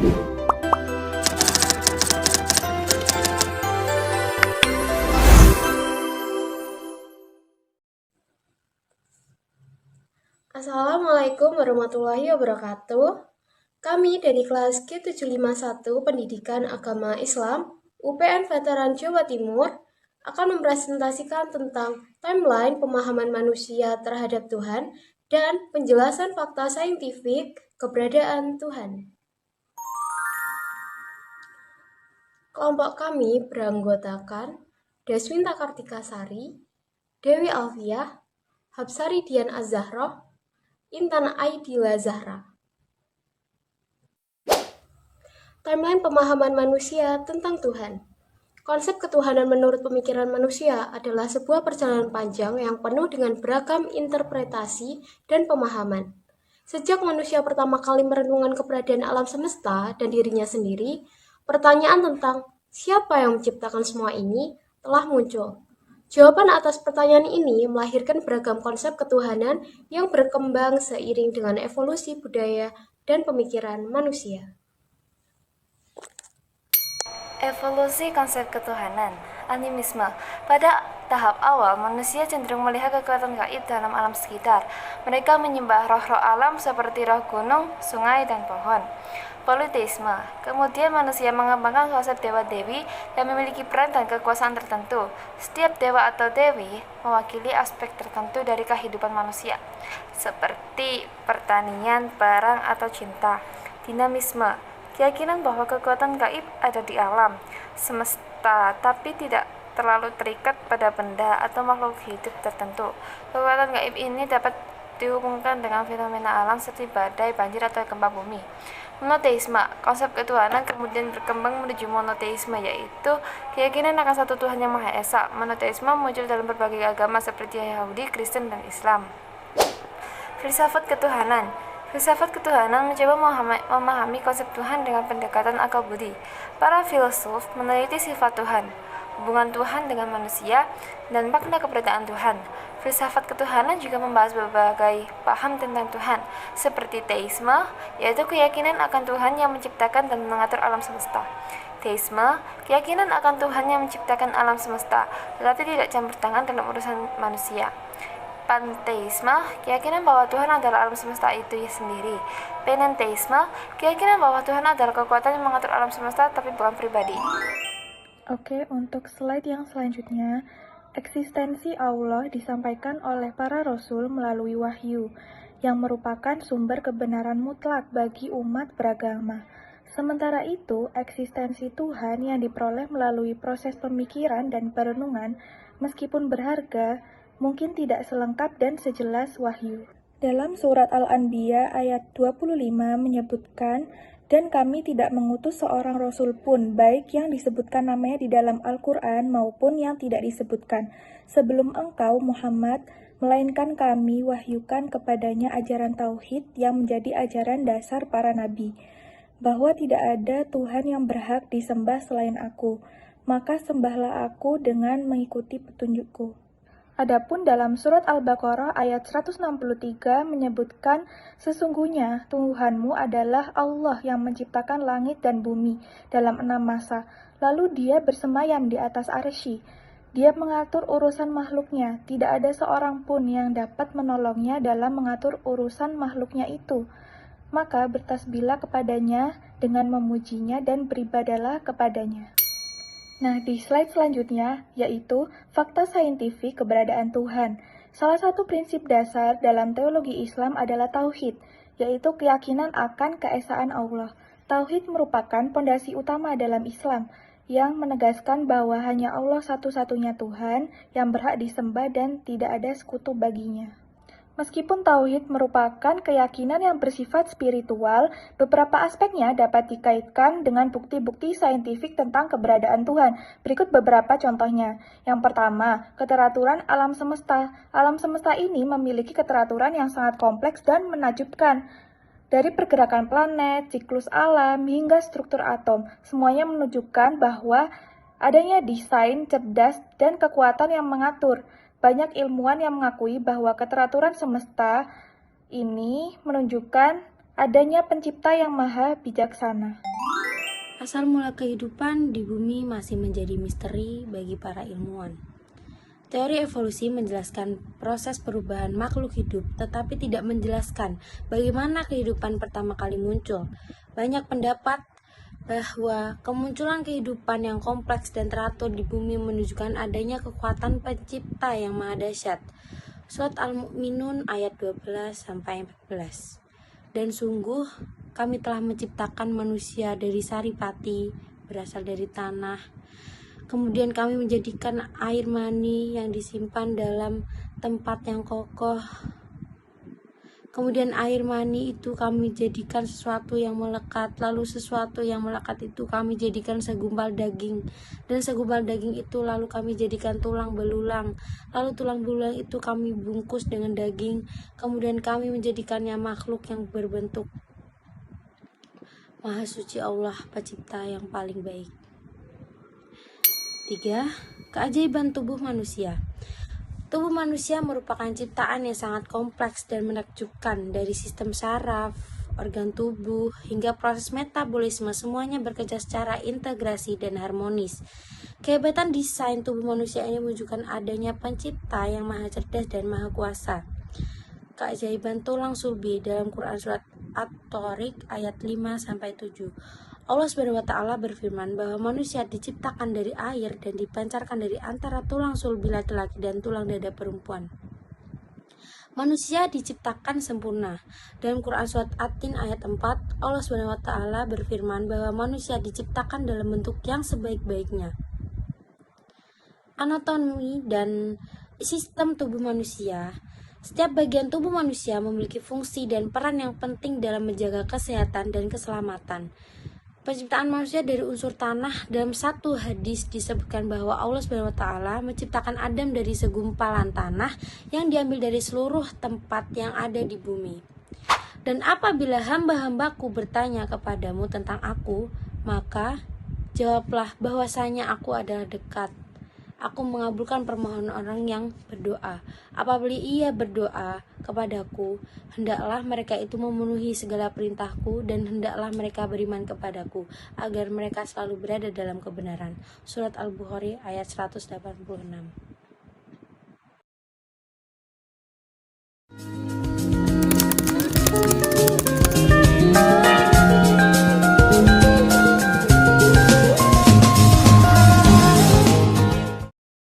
Assalamualaikum warahmatullahi wabarakatuh. Kami dari kelas G751 Pendidikan Agama Islam UPN Veteran Jawa Timur akan mempresentasikan tentang timeline pemahaman manusia terhadap Tuhan dan penjelasan fakta saintifik keberadaan Tuhan. Kelompok kami beranggotakan Deswinta Kartikasari, Dewi Alfiah, Habsari Dian Az-Zahroh, Intan Aidila Zahra. Timeline pemahaman manusia tentang Tuhan. Konsep ketuhanan menurut pemikiran manusia adalah sebuah perjalanan panjang yang penuh dengan beragam interpretasi dan pemahaman. Sejak manusia pertama kali merenungkan keberadaan alam semesta dan dirinya sendiri, pertanyaan tentang siapa yang menciptakan semua ini telah muncul. Jawaban atas pertanyaan ini melahirkan beragam konsep ketuhanan yang berkembang seiring dengan evolusi budaya dan pemikiran manusia. Evolusi konsep ketuhanan, animisme. Pada tahap awal, manusia cenderung melihat kekuatan gaib dalam alam sekitar. Mereka menyembah roh-roh alam seperti roh gunung, sungai, dan pohon. Politeisme. Kemudian manusia mengembangkan konsep dewa-dewi yang memiliki peran dan kekuasaan tertentu. Setiap dewa atau dewi mewakili aspek tertentu dari kehidupan manusia, seperti pertanian, perang, atau cinta. Dinamisme. Keyakinan bahwa kekuatan gaib ada di alam semesta, tapi tidak terlalu terikat pada benda atau makhluk hidup tertentu. Kekuatan gaib ini dapat dihubungkan dengan fenomena alam seperti badai, banjir, atau gempa bumi. Monoteisme. Konsep ketuhanan kemudian berkembang menuju monoteisme, yaitu keyakinan akan satu Tuhan yang Maha Esa. Monoteisme muncul dalam berbagai agama seperti Yahudi, Kristen, dan Islam. Filsafat ketuhanan. Filsafat ketuhanan mencoba memahami konsep Tuhan dengan pendekatan akal budi. Para filsuf meneliti sifat Tuhan, hubungan Tuhan dengan manusia, dan makna keberadaan Tuhan. Filsafat ketuhanan juga membahas berbagai paham tentang Tuhan, seperti teisme, yaitu keyakinan akan Tuhan yang menciptakan dan mengatur alam semesta. Teisme, keyakinan akan Tuhan yang menciptakan alam semesta, tetapi tidak campur tangan dalam urusan manusia. Panteisme, keyakinan bahwa Tuhan adalah alam semesta itu sendiri. Panenteisme, keyakinan bahwa Tuhan adalah kekuatan yang mengatur alam semesta tapi bukan pribadi. Oke, untuk slide yang selanjutnya, eksistensi Allah disampaikan oleh para rasul melalui wahyu, yang merupakan sumber kebenaran mutlak bagi umat beragama. Sementara itu, eksistensi Tuhan yang diperoleh melalui proses pemikiran dan perenungan, meskipun berharga, mungkin tidak selengkap dan sejelas wahyu. Dalam surat Al-Anbiya ayat 25 menyebutkan, dan kami tidak mengutus seorang rasul pun, baik yang disebutkan namanya di dalam Al-Quran maupun yang tidak disebutkan, sebelum engkau Muhammad, melainkan kami wahyukan kepadanya ajaran tauhid yang menjadi ajaran dasar para nabi, bahwa tidak ada Tuhan yang berhak disembah selain aku, maka sembahlah aku dengan mengikuti petunjukku. Adapun dalam surat Al-Baqarah ayat 163 menyebutkan, sesungguhnya Tuhanmu adalah Allah yang menciptakan langit dan bumi dalam 6 masa, lalu dia bersemayam di atas arsy. Dia mengatur urusan makhluknya, tidak ada seorang pun yang dapat menolongnya dalam mengatur urusan makhluknya itu. Maka bertasbihlah kepadanya dengan memujinya dan beribadalah kepadanya. Nah, di slide selanjutnya, yaitu fakta saintifik keberadaan Tuhan. Salah satu prinsip dasar dalam teologi Islam adalah tauhid, yaitu keyakinan akan keesaan Allah. Tauhid merupakan pondasi utama dalam Islam, yang menegaskan bahwa hanya Allah satu-satunya Tuhan yang berhak disembah dan tidak ada sekutu baginya. Meskipun tauhid merupakan keyakinan yang bersifat spiritual, beberapa aspeknya dapat dikaitkan dengan bukti-bukti saintifik tentang keberadaan Tuhan. Berikut beberapa contohnya. Yang pertama, keteraturan alam semesta. Alam semesta ini memiliki keteraturan yang sangat kompleks dan menakjubkan. Dari pergerakan planet, siklus alam, hingga struktur atom, semuanya menunjukkan bahwa adanya desain cerdas dan kekuatan yang mengatur. Banyak ilmuwan yang mengakui bahwa keteraturan semesta ini menunjukkan adanya pencipta yang maha bijaksana. Asal mula kehidupan di bumi masih menjadi misteri bagi para ilmuwan. Teori evolusi menjelaskan proses perubahan makhluk hidup, tetapi tidak menjelaskan bagaimana kehidupan pertama kali muncul. Banyak pendapat bahwa kemunculan kehidupan yang kompleks dan teratur di bumi menunjukkan adanya kekuatan pencipta yang maha dahsyat. Surat Al-Mu'minun ayat 12-14. Dan sungguh kami telah menciptakan manusia dari saripati, berasal dari tanah. Kemudian kami menjadikan air mani yang disimpan dalam tempat yang kokoh. Kemudian air mani itu kami jadikan sesuatu yang melekat. Lalu sesuatu yang melekat itu kami jadikan segumpal daging. Dan segumpal daging itu lalu kami jadikan tulang belulang. Lalu tulang belulang itu kami bungkus dengan daging. Kemudian kami menjadikannya makhluk yang berbentuk. Maha suci Allah, pencipta yang paling baik. 3. Keajaiban tubuh manusia. Tubuh manusia merupakan ciptaan yang sangat kompleks dan menakjubkan. Dari sistem saraf, organ tubuh, hingga proses metabolisme, semuanya bekerja secara integrasi dan harmonis. Kehebatan desain tubuh manusia ini menunjukkan adanya pencipta yang maha cerdas dan maha kuasa. Keajaiban tulang sulbi dalam Quran Surat At-Tariq ayat 5-7. Allah SWT berfirman bahwa manusia diciptakan dari air dan dipancarkan dari antara tulang sulbi laki-laki dan tulang dada perempuan. Manusia diciptakan sempurna. Dalam Quran Surat At-Tin ayat 4, Allah SWT berfirman bahwa manusia diciptakan dalam bentuk yang sebaik-baiknya. Anatomi dan sistem tubuh manusia. Setiap bagian tubuh manusia memiliki fungsi dan peran yang penting dalam menjaga kesehatan dan keselamatan. Penciptaan manusia dari unsur tanah. Dalam satu hadis disebutkan bahwa Allah SWT menciptakan Adam dari segumpalan tanah yang diambil dari seluruh tempat yang ada di bumi. Dan apabila hamba-hambaku bertanya kepadamu tentang aku, maka jawablah bahwasanya aku adalah dekat. Aku mengabulkan permohonan orang yang berdoa. Apabila ia berdoa kepadaku, hendaklah mereka itu memenuhi segala perintahku dan hendaklah mereka beriman kepadaku, agar mereka selalu berada dalam kebenaran. Surat Al-Bukhari ayat 186.